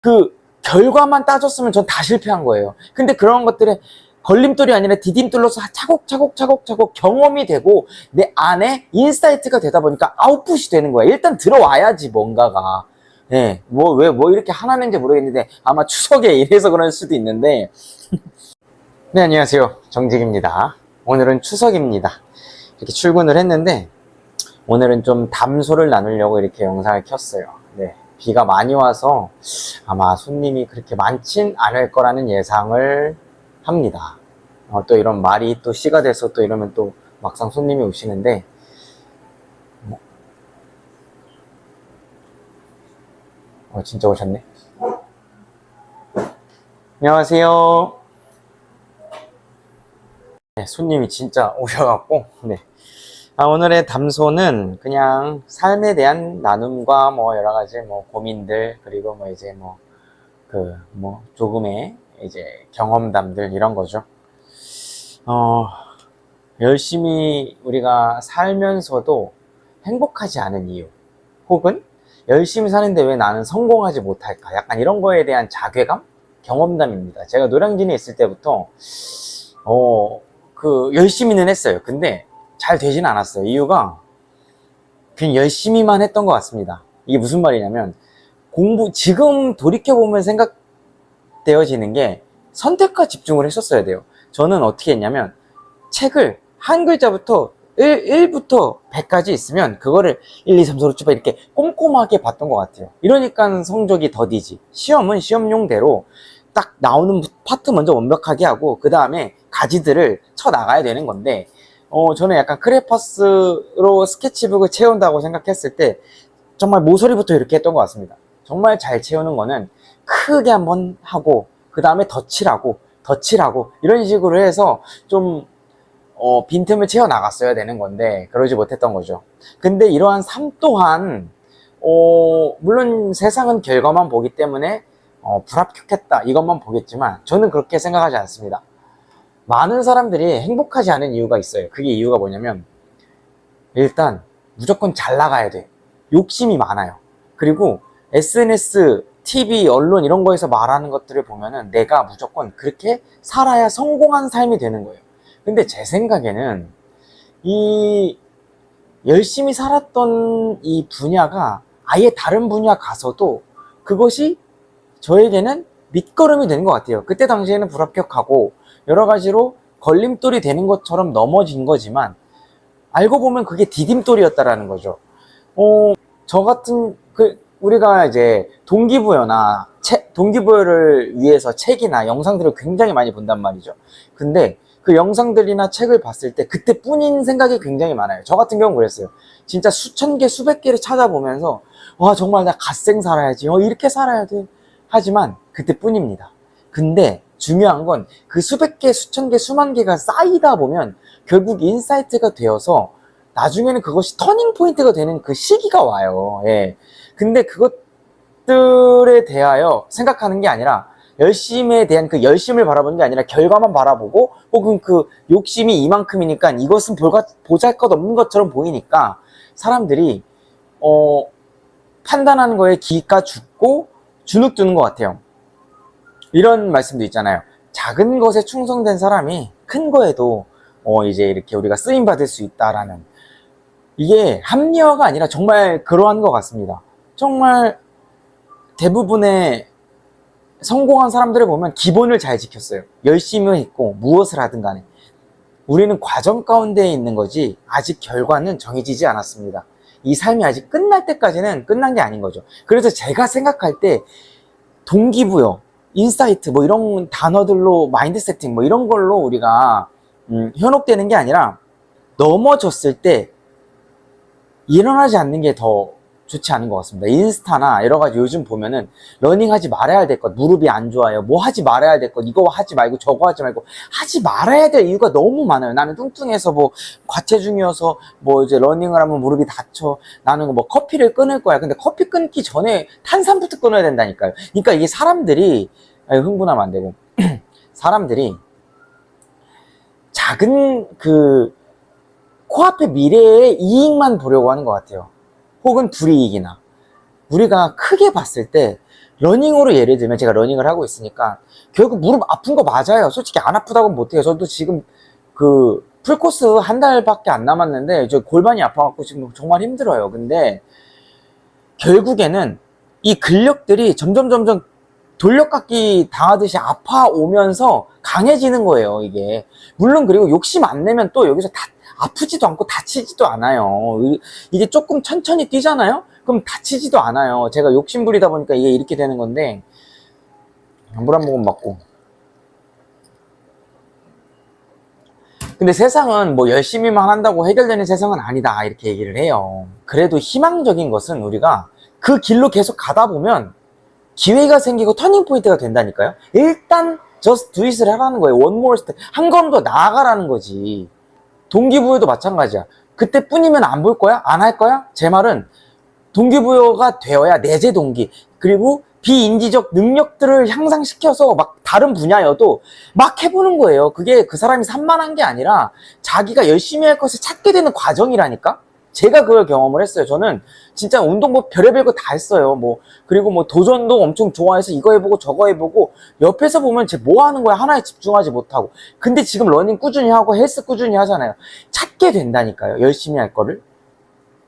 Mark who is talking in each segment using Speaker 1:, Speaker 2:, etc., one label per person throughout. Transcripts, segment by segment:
Speaker 1: 그 결과만 따졌으면 전 다 실패한 거예요. 근데 그런 것들에 걸림돌이 아니라 디딤돌로서 차곡차곡 경험이 되고 내 안에 인사이트가 되다 보니까 아웃풋이 되는 거야. 일단 들어와야지 뭔가가. 예, 뭐 이렇게 하나는지 모르겠는데 아마 추석에 이래서 그럴 수도 있는데. 네, 안녕하세요. 정직입니다. 오늘은 추석입니다. 이렇게 출근을 했는데 오늘은 좀 담소를 나누려고 이렇게 영상을 켰어요. 네, 비가 많이 와서 아마 손님이 그렇게 많진 않을 거라는 예상을 합니다. 또 이런 말이 또 씨가 돼서 또 이러면 또 막상 손님이 오시는데 진짜 오셨네. 안녕하세요. 네, 손님이 진짜 오셔갖고 네. 오늘의 담소는 그냥 삶에 대한 나눔과 뭐 여러 가지 뭐 고민들, 그리고 뭐 이제 조금의 이제 경험담들 이런 거죠. 열심히 우리가 살면서도 행복하지 않은 이유, 혹은 열심히 사는데 왜 나는 성공하지 못할까, 약간 이런 거에 대한 자괴감, 경험담입니다. 제가 노량진에 있을 때부터 열심히는 했어요. 근데 잘 되진 않았어요. 이유가 그냥 열심히만 했던 것 같습니다. 이게 무슨 말이냐면, 지금 돌이켜보면 생각되어지는 게 선택과 집중을 했었어야 돼요. 저는 어떻게 했냐면, 책을 한 글자부터 1부터 100까지 있으면 그거를 1, 2, 3, 4, 5, 6, 7, 8 이렇게 꼼꼼하게 봤던 것 같아요. 이러니까 성적이 더디지. 시험은 시험용대로 딱 나오는 파트 먼저 완벽하게 하고 그 다음에 가지들을 쳐 나가야 되는 건데, 저는 약간 크레파스로 스케치북을 채운다고 생각했을 때 정말 모서리부터 이렇게 했던 것 같습니다. 정말 잘 채우는 거는 크게 한번 하고 그 다음에 덧칠하고 이런 식으로 해서 좀 빈틈을 채워 나갔어야 되는 건데 그러지 못했던 거죠. 근데 이러한 삶 또한 물론 세상은 결과만 보기 때문에 불합격했다 이것만 보겠지만 저는 그렇게 생각하지 않습니다. 많은 사람들이 행복하지 않은 이유가 있어요. 그게 이유가 뭐냐면, 일단 무조건 잘 나가야 돼. 욕심이 많아요. 그리고 SNS, TV, 언론 이런 거에서 말하는 것들을 보면은 내가 무조건 그렇게 살아야 성공한 삶이 되는 거예요. 근데 제 생각에는 이 열심히 살았던 이 분야가 아예 다른 분야 가서도 그것이 저에게는 밑거름이 되는 것 같아요. 그때 당시에는 불합격하고 여러 가지로 걸림돌이 되는 것처럼 넘어진 거지만 알고 보면 그게 디딤돌이었다라는 거죠. 저 같은 우리가 이제 동기부여를 위해서 책이나 영상들을 굉장히 많이 본단 말이죠. 근데 그 영상들이나 책을 봤을 때 그때뿐인 생각이 굉장히 많아요. 저 같은 경우는 그랬어요. 진짜 수천 개, 수백 개를 찾아보면서 와, 정말 나 갓생 살아야지, 이렇게 살아야 돼, 하지만 그때뿐입니다. 근데 중요한 건 그 수백 개, 수천 개, 수만 개가 쌓이다 보면 결국 인사이트가 되어서 나중에는 그것이 터닝 포인트가 되는 그 시기가 와요. 예. 근데 그것들에 대하여 생각하는 게 아니라, 열심에 대한 그 열심을 바라보는 게 아니라 결과만 바라보고, 혹은 그 욕심이 이만큼이니까 이것은 보잘것없는 것처럼 보이니까 사람들이 판단하는 거에 기가 죽고 주눅 드는 것 같아요. 이런 말씀도 있잖아요. 작은 것에 충성된 사람이 큰 거에도 이제 이렇게 우리가 쓰임 받을 수 있다라는, 이게 합리화가 아니라 정말 그러한 것 같습니다. 정말 대부분의 성공한 사람들을 보면 기본을 잘 지켰어요. 열심히 했고 무엇을 하든 간에 우리는 과정 가운데 있는 거지 아직 결과는 정해지지 않았습니다. 이 삶이 아직 끝날 때까지는 끝난 게 아닌 거죠. 그래서 제가 생각할 때 동기부여, 인사이트 뭐 이런 단어들로 마인드 세팅 뭐 이런 걸로 우리가 현혹되는 게 아니라, 넘어졌을 때 일어나지 않는 게 더 좋지 않은 것 같습니다. 인스타나 여러 가지 요즘 보면은 러닝하지 말아야 될 것, 무릎이 안 좋아요, 뭐 하지 말아야 될 것, 이거 하지 말고 저거 하지 말고, 하지 말아야 될 이유가 너무 많아요. 나는 뚱뚱해서 뭐 과체중이어서 뭐 이제 러닝을 하면 무릎이 다쳐, 나는 뭐 커피를 끊을 거야. 근데 커피 끊기 전에 탄산부터 끊어야 된다니까요. 그러니까 이게 사람들이, 흥분하면 안 되고 사람들이 작은 코앞의 미래의 이익만 보려고 하는 것 같아요. 혹은 불이익이나. 우리가 크게 봤을 때 러닝으로 예를 들면 제가 러닝을 하고 있으니까 결국 무릎 아픈 거 맞아요. 솔직히 안 아프다고는 못해요. 저도 지금 그 풀코스 한 달밖에 안 남았는데 저 골반이 아파갖고 지금 정말 힘들어요. 근데 결국에는 이 근력들이 점점 돌려깎기 당하듯이 아파오면서 강해지는 거예요, 이게. 물론 그리고 욕심 안 내면 또 여기서 아프지도 않고 다치지도 않아요. 이게 조금 천천히 뛰잖아요? 그럼 다치지도 않아요. 제가 욕심 부리다 보니까 이게 이렇게 되는 건데, 물 한 모금 맞고. 근데 세상은 뭐 열심히만 한다고 해결되는 세상은 아니다, 이렇게 얘기를 해요. 그래도 희망적인 것은 우리가 그 길로 계속 가다 보면 기회가 생기고 터닝 포인트가 된다니까요. 일단 just do it을 하라는 거예요. one more step. 한 걸음 더 나아가라는 거지. 동기부여도 마찬가지야. 그때뿐이면 안 볼 거야? 안 할 거야? 제 말은 동기부여가 되어야 내재 동기, 그리고 비인지적 능력들을 향상시켜서 막 다른 분야여도 막 해보는 거예요. 그게 그 사람이 산만한 게 아니라 자기가 열심히 할 것을 찾게 되는 과정이라니까? 제가 그걸 경험을 했어요. 저는 진짜 운동 뭐 별의별 거 다 했어요. 그리고 도전도 엄청 좋아해서 이거 해보고 저거 해보고, 옆에서 보면 쟤 뭐 하는 거야? 하나에 집중하지 못하고. 근데 지금 러닝 꾸준히 하고 헬스 꾸준히 하잖아요. 찾게 된다니까요. 열심히 할 거를.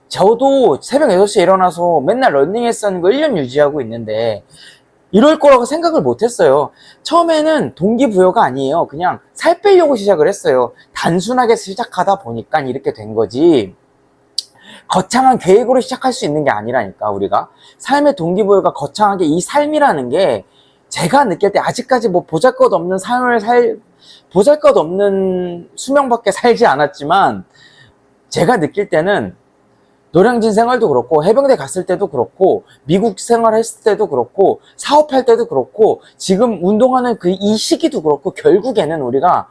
Speaker 1: 저도 새벽 6시에 일어나서 맨날 러닝했어 하는 거 1년 유지하고 있는데 이럴 거라고 생각을 못 했어요. 처음에는 동기부여가 아니에요. 그냥 살 빼려고 시작을 했어요. 단순하게 시작하다 보니까 이렇게 된 거지, 거창한 계획으로 시작할 수 있는 게 아니라니까. 우리가 삶의 동기부여가 거창하게, 이 삶이라는 게 제가 느낄 때 아직까지 보잘것없는 삶을 보잘것없는 수명밖에 살지 않았지만, 제가 느낄 때는 노량진 생활도 그렇고 해병대 갔을 때도 그렇고 미국 생활했을 때도 그렇고 사업할 때도 그렇고 지금 운동하는 이 시기도 그렇고, 결국에는 우리가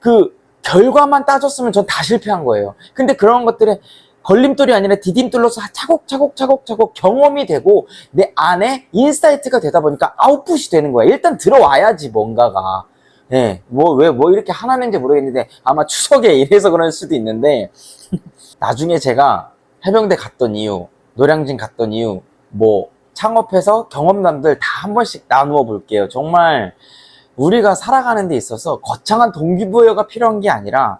Speaker 1: 그 결과만 따졌으면 전 다 실패한 거예요. 근데 그런 것들에 걸림돌이 아니라 디딤돌로서 차곡차곡 경험이 되고 내 안에 인사이트가 되다 보니까 아웃풋이 되는 거야. 일단 들어와야지 뭔가가. 네, 왜 이렇게 하나는지 모르겠는데 아마 추석에 이래서 그럴 수도 있는데 나중에 제가 해병대 갔던 이유, 노량진 갔던 이유, 창업해서 경험담들 다 한 번씩 나누어 볼게요. 정말 우리가 살아가는 데 있어서 거창한 동기부여가 필요한 게 아니라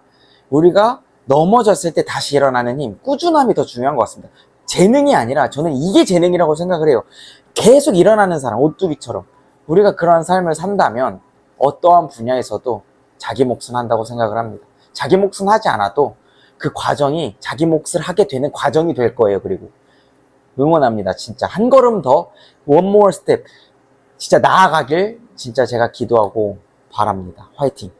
Speaker 1: 우리가 넘어졌을 때 다시 일어나는 힘, 꾸준함이 더 중요한 것 같습니다. 재능이 아니라 저는 이게 재능이라고 생각을 해요. 계속 일어나는 사람, 오뚜기처럼. 우리가 그러한 삶을 산다면 어떠한 분야에서도 자기 몫은 한다고 생각을 합니다. 자기 몫은 하지 않아도 그 과정이 자기 몫을 하게 되는 과정이 될 거예요. 그리고 응원합니다. 진짜 한 걸음 더, one more step, 진짜 나아가길 진짜 제가 기도하고 바랍니다. 화이팅!